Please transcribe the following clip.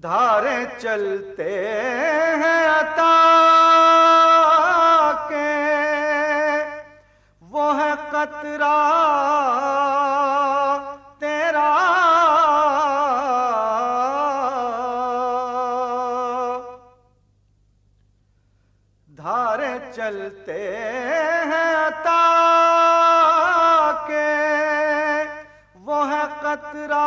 دھارے چلتے ہیں عطا کے، وہ ہے قطرہ تیرا، دھارے چلتے ہیں عطا کے، وہ ہے قطرہ